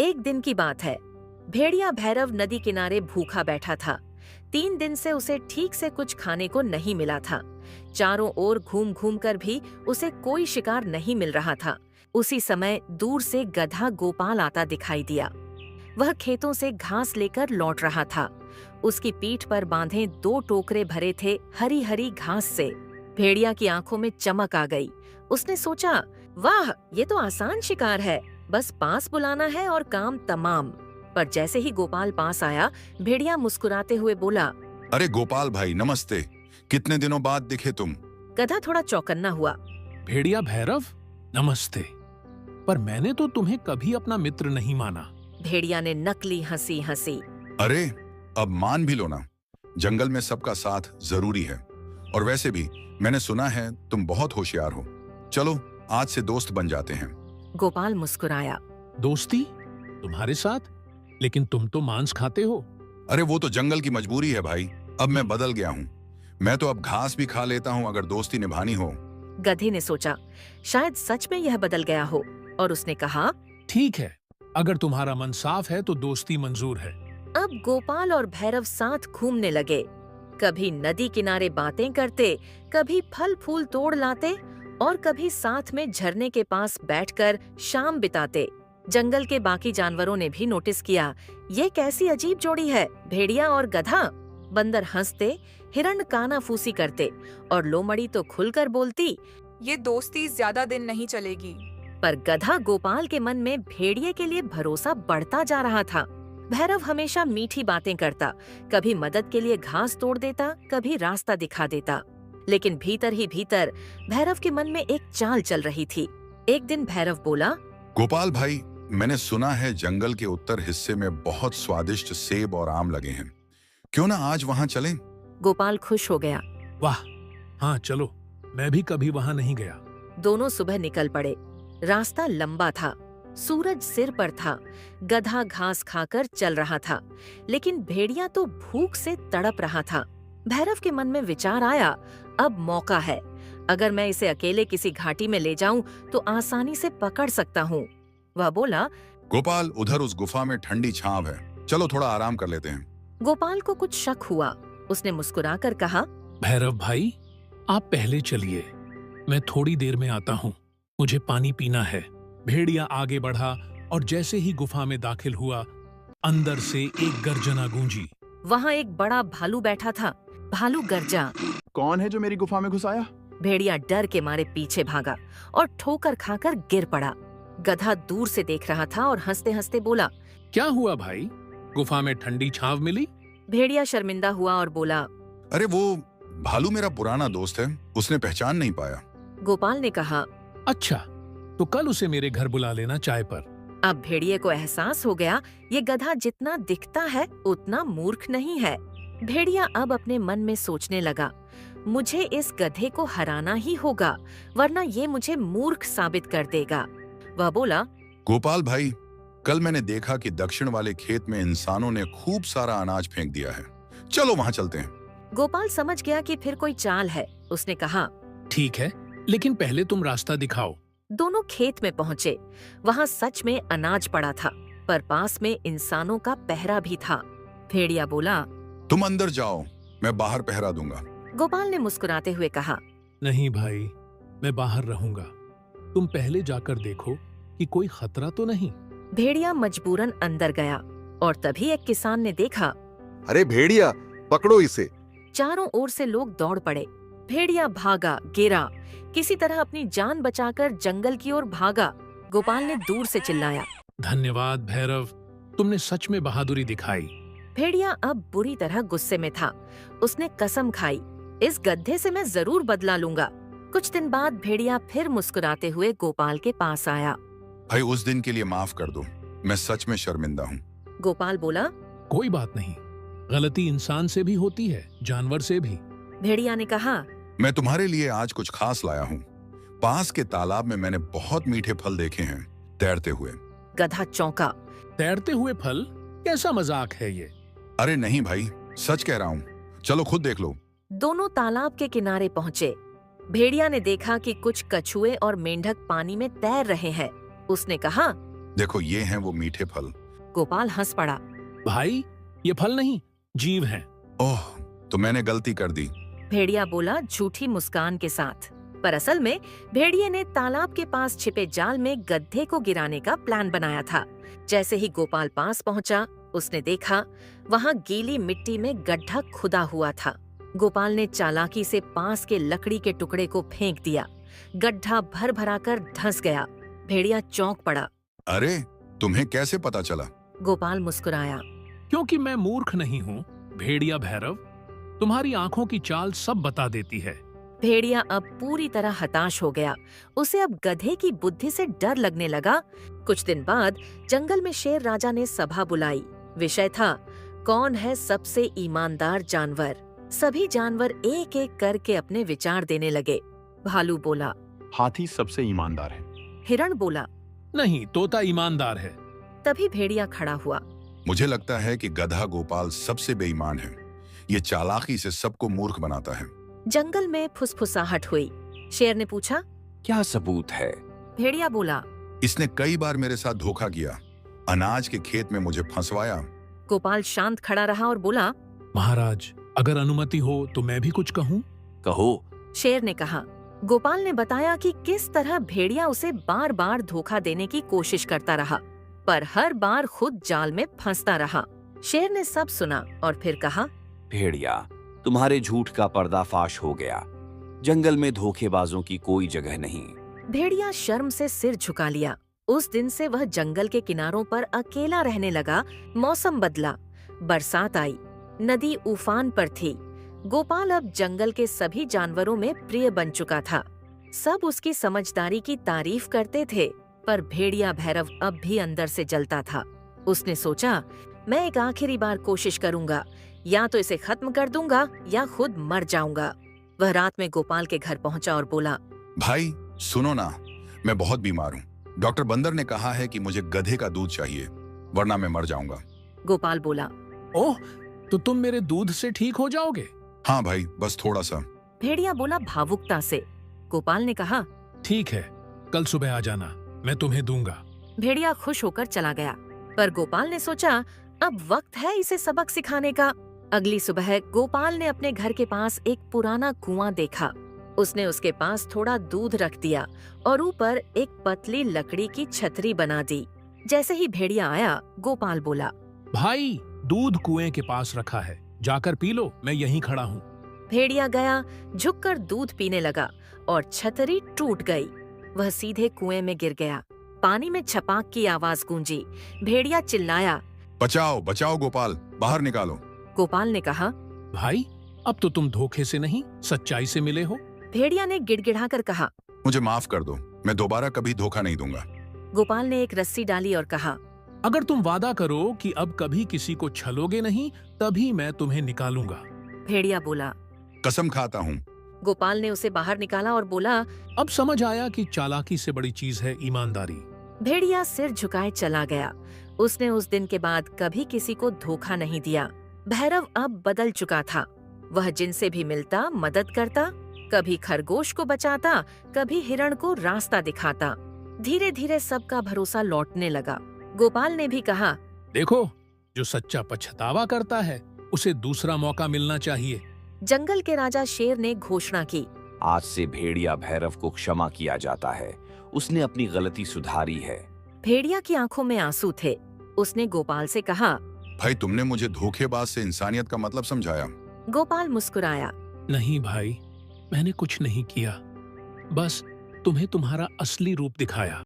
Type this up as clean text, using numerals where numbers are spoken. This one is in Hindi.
एक दिन की बात है। भेड़िया भैरव नदी किनारे भूखा बैठा था। 3 दिन से उसे ठीक से कुछ खाने को नहीं मिला था। चारों ओर घूम घूम कर भी उसे कोई शिकार नहीं मिल रहा था। उसी समय दूर से गधा गोपाल आता दिखाई दिया। वह खेतों से घास लेकर लौट रहा था। उसकी पीठ पर बांधे 2 टोकरे भरे थे हरी हरी घास से। भेड़िया की आंखों में चमक आ गई। उसने सोचा, वाह, ये तो आसान शिकार है, बस पास बुलाना है और काम तमाम। पर जैसे ही गोपाल पास आया, भेड़िया मुस्कुराते हुए बोला, अरे गोपाल भाई, नमस्ते। कितने दिनों बाद दिखे तुम। गधा थोड़ा चौकन्ना हुआ। भेड़िया भैरव, नमस्ते। पर मैंने तो तुम्हें कभी अपना मित्र नहीं माना। भेड़िया ने नकली हंसी हंसी। अरे अब मान भी लो ना, जंगल में सबका साथ जरूरी है। और वैसे भी मैंने सुना है तुम बहुत होशियार हो। चलो आज से दोस्त बन जाते हैं। गोपाल मुस्कुराया। दोस्ती तुम्हारे साथ? लेकिन तुम तो मांस खाते हो। अरे वो तो जंगल की मजबूरी है भाई, अब मैं बदल गया हूँ। मैं तो अब घास भी खा लेता हूँ अगर दोस्ती निभानी हो। गधे ने सोचा, शायद सच में यह बदल गया हो, और उसने कहा, ठीक है, अगर तुम्हारा मन साफ है तो दोस्ती मंजूर है। अब गोपाल और भैरव साथ घूमने लगे। कभी नदी किनारे बातें करते, कभी फल फूल तोड़ लाते और कभी साथ में झरने के पास बैठकर शाम बिताते। जंगल के बाकी जानवरों ने भी नोटिस किया, ये कैसी अजीब जोड़ी है, भेड़िया और गधा। बंदर हंसते, हिरण कानाफूसी करते और लोमड़ी तो खुलकर बोलती, ये दोस्ती ज्यादा दिन नहीं चलेगी। पर गधा गोपाल के मन में भेड़िए के लिए भरोसा बढ़ता जा रहा था। भैरव हमेशा मीठी बातें करता, कभी मदद के लिए घास तोड़ देता, कभी रास्ता दिखा देता। लेकिन भीतर ही भीतर भैरव के मन में एक चाल चल रही थी। एक दिन भैरव बोला, गोपाल भाई, मैंने सुना है जंगल के उत्तर हिस्से में बहुत स्वादिष्ट सेब और आम लगे हैं। क्यों ना आज वहां चलें? गोपाल खुश हो गया। वाह, हाँ चलो, मैं भी कभी वहां नहीं गया। दोनों सुबह निकल पड़े। रास्ता लंबा था, सूरज सिर पर था। गधा घास खाकर चल रहा था, लेकिन भेड़िया तो भूख से तड़प रहा था। भैरव के मन में विचार आया, अब मौका है। अगर मैं इसे अकेले किसी घाटी में ले जाऊं तो आसानी से पकड़ सकता हूँ। वह बोला, गोपाल, उधर उस गुफा में ठंडी छांव है, चलो थोड़ा आराम कर लेते हैं। गोपाल को कुछ शक हुआ। उसने मुस्कुराकर कहा, भैरव भाई, आप पहले चलिए, मैं थोड़ी देर में आता हूँ, मुझे पानी पीना है। भेड़िया आगे बढ़ा और जैसे ही गुफा में दाखिल हुआ, अंदर से एक गर्जना गूंजी। वहाँ एक बड़ा भालू बैठा था। भालू गर्जा। कौन है जो मेरी गुफा में घुस आया? भेड़िया डर के मारे पीछे भागा और ठोकर खाकर गिर पड़ा। गधा दूर से देख रहा था और हंसते हंसते बोला, क्या हुआ भाई, गुफा में ठंडी छांव मिली? भेड़िया शर्मिंदा हुआ और बोला, अरे वो भालू मेरा पुराना दोस्त है, उसने पहचान नहीं पाया। गोपाल ने कहा, अच्छा, तो कल उसे मेरे घर बुला लेना चाय पर। अब भेड़िए को एहसास हो गया, ये गधा जितना दिखता है उतना मूर्ख नहीं है। भेड़िया अब अपने मन में सोचने लगा, मुझे इस गधे को हराना ही होगा, वरना ये मुझे मूर्ख साबित कर देगा। वह बोला, गोपाल भाई, कल मैंने देखा कि दक्षिण वाले खेत में इंसानों ने खूब सारा अनाज फेंक दिया है, चलो वहां चलते हैं। गोपाल समझ गया कि फिर कोई चाल है। उसने कहा, ठीक है, लेकिन पहले तुम रास्ता दिखाओ। दोनों खेत में पहुँचे। वहाँ सच में अनाज पड़ा था, पर पास में इंसानों का पहरा भी था। भेड़िया बोला, तुम अंदर जाओ, मैं बाहर पहरा दूंगा। गोपाल ने मुस्कुराते हुए कहा, नहीं भाई, मैं बाहर रहूंगा, तुम पहले जाकर देखो कि कोई खतरा तो नहीं। भेड़िया मजबूरन अंदर गया और तभी एक किसान ने देखा। अरे भेड़िया, पकड़ो इसे। चारों ओर से लोग दौड़ पड़े। भेड़िया भागा, गिरा, किसी तरह अपनी जान बचाकर जंगल की ओर भागा। गोपाल ने दूर से चिल्लाया, धन्यवाद भैरव, तुमने सच में बहादुरी दिखाई। भेड़िया अब बुरी तरह गुस्से में था। उसने कसम खाई, इस गड्ढे से मैं जरूर बदला लूंगा। कुछ दिन बाद भेड़िया फिर मुस्कुराते हुए गोपाल के पास आया। भाई, उस दिन के लिए माफ कर दो, मैं सच में शर्मिंदा हूँ। गोपाल बोला, कोई बात नहीं, गलती इंसान से भी होती है, जानवर से भी। भेड़िया ने कहा, मैं तुम्हारे लिए आज कुछ खास लाया हूँ। पास के तालाब में मैंने बहुत मीठे फल देखे हैं तैरते हुए। गधा चौंका। तैरते हुए फल? कैसा मजाक है ये? अरे नहीं भाई, सच कह रहा हूँ, चलो खुद देख लो। दोनों तालाब के किनारे पहुँचे। भेड़िया ने देखा कि कुछ कछुए और मेंढक पानी में तैर रहे हैं। उसने कहा, देखो ये हैं वो मीठे फल। गोपाल हंस पड़ा। भाई, ये फल नहीं, जीव हैं। ओह, तो मैंने गलती कर दी। भेड़िया बोला झूठी मुस्कान के साथ। पर असल में भेड़िए ने तालाब के पास छिपे जाल में गधे को गिराने का प्लान बनाया था। जैसे ही गोपाल पास पहुंचा, उसने देखा वहां गीली मिट्टी में गड्ढा खुदा हुआ था। गोपाल ने चालाकी से पास के लकड़ी के टुकड़े को फेंक दिया। गड्ढा भर भरा कर धंस गया। भेड़िया चौंक पड़ा। अरे, तुम्हें कैसे पता चला? गोपाल मुस्कुराया। क्योंकि मैं मूर्ख नहीं हूँ, भेड़िया भैरव। तुम्हारी आंखों की चाल सब बता देती है। भेड़िया अब पूरी तरह हताश हो गया। उसे अब गधे की बुद्धि से डर लगने लगा। कुछ दिन बाद जंगल में शेर राजा ने सभा बुलाई। विषय था, कौन है सबसे ईमानदार जानवर। सभी जानवर एक एक करके अपने विचार देने लगे। भालू बोला, हाथी सबसे ईमानदार है। हिरण बोला। नहीं, तोता ईमानदार है। तभी भेड़िया खड़ा हुआ। मुझे लगता है कि गधा गोपाल सबसे बेईमान है। ये चालाकी से सबको मूर्ख बनाता है। जंगल में फुसफुसाहट हुई। शेर ने पूछा, क्या सबूत है? भेड़िया बोला। इसने कई बार मेरे साथ धोखा किया। अनाज के खेत में मुझे फंसवाया। गोपाल शांत खड़ा रहा और बोला, महाराज, अगर अनुमति हो तो मैं भी कुछ कहूँ। कहो। शेर ने कहा। गोपाल ने बताया कि किस तरह भेड़िया उसे बार बार धोखा देने की कोशिश करता रहा, पर हर बार खुद जाल में फंसता रहा। शेर ने सब सुना और फिर कहा, भेड़िया, तुम्हारे झूठ का पर्दाफाश हो गया। जंगल में धोखेबाजों की कोई जगह नहीं। भेड़िया शर्म से सिर झुका लिया। उस दिन से वह जंगल के किनारों पर अकेला रहने लगा। मौसम बदला, बरसात आई, नदी उफान पर थी। गोपाल अब जंगल के सभी जानवरों में प्रिय बन चुका था। सब उसकी समझदारी की तारीफ करते थे, पर भेड़िया भैरव अब भी अंदर से जलता था। उसने सोचा, मैं एक आखिरी बार कोशिश करूंगा, या तो इसे खत्म कर दूंगा या खुद मर जाऊंगा। वह रात में गोपाल के घर पहुंचा और बोला, भाई सुनो ना, मैं बहुत बीमार हूँ। डॉक्टर बंदर ने कहा है कि मुझे गधे का दूध चाहिए, वरना मैं मर जाऊंगा। गोपाल बोला। ओह, तो तुम मेरे दूध से ठीक हो जाओगे? हाँ भाई, बस थोड़ा सा। भेड़िया बोला भावुकता से। गोपाल ने कहा, ठीक है, कल सुबह आ जाना, मैं तुम्हें दूंगा। भेड़िया खुश होकर चला गया। पर गोपाल ने सोचा, अब वक्त है इसे सबक सिखाने का। अगली सुबह गोपाल ने अपने घर के पास एक पुराना कुआं देखा। उसने उसके पास थोड़ा दूध रख दिया और ऊपर एक पतली लकड़ी की छतरी बना दी। जैसे ही भेड़िया आया, गोपाल बोला, भाई, दूध कुएं के पास रखा है, जाकर पी लो, मैं यहीं खड़ा हूँ। भेड़िया गया, झुककर दूध पीने लगा और छतरी टूट गई। वह सीधे कुएं में गिर गया। पानी में छपाक की आवाज गूंजी। भेड़िया चिल्लाया, बचाओ बचाओ गोपाल, बाहर निकालो। गोपाल ने कहा, भाई, अब तो तुम धोखे से नहीं, सच्चाई से मिले हो। भेड़िया ने गिड़गिड़ाकर कहा, मुझे माफ कर दो, मैं दोबारा कभी धोखा नहीं दूंगा। गोपाल ने एक रस्सी डाली और कहा, अगर तुम वादा करो कि अब कभी किसी को छलोगे नहीं, तभी मैं तुम्हें निकालूंगा। भेड़िया बोला। कसम खाता हूँ। गोपाल ने उसे बाहर निकाला और बोला, अब समझ आया कि चालाकी से बड़ी चीज है ईमानदारी। भेड़िया सिर झुकाए चला गया। उसने उस दिन के बाद कभी किसी को धोखा नहीं दिया। भैरव अब बदल चुका था। वह जिनसे भी मिलता मदद करता, कभी खरगोश को बचाता, कभी हिरण को रास्ता दिखाता। धीरे धीरे सबका भरोसा लौटने लगा। गोपाल ने भी कहा, देखो, जो सच्चा पछतावा करता है उसे दूसरा मौका मिलना चाहिए। जंगल के राजा शेर ने घोषणा की, आज से भेड़िया भैरव को क्षमा किया जाता है। उसने अपनी गलती सुधारी है। भेड़िया की आंखों में आंसू थे। उसने गोपाल से कहा, भाई तुमने मुझे धोखेबाज से इंसानियत का मतलब समझाया। गोपाल मुस्कुराया। नहीं भाई, मैंने कुछ नहीं किया, बस तुम्हें तुम्हारा असली रूप दिखाया।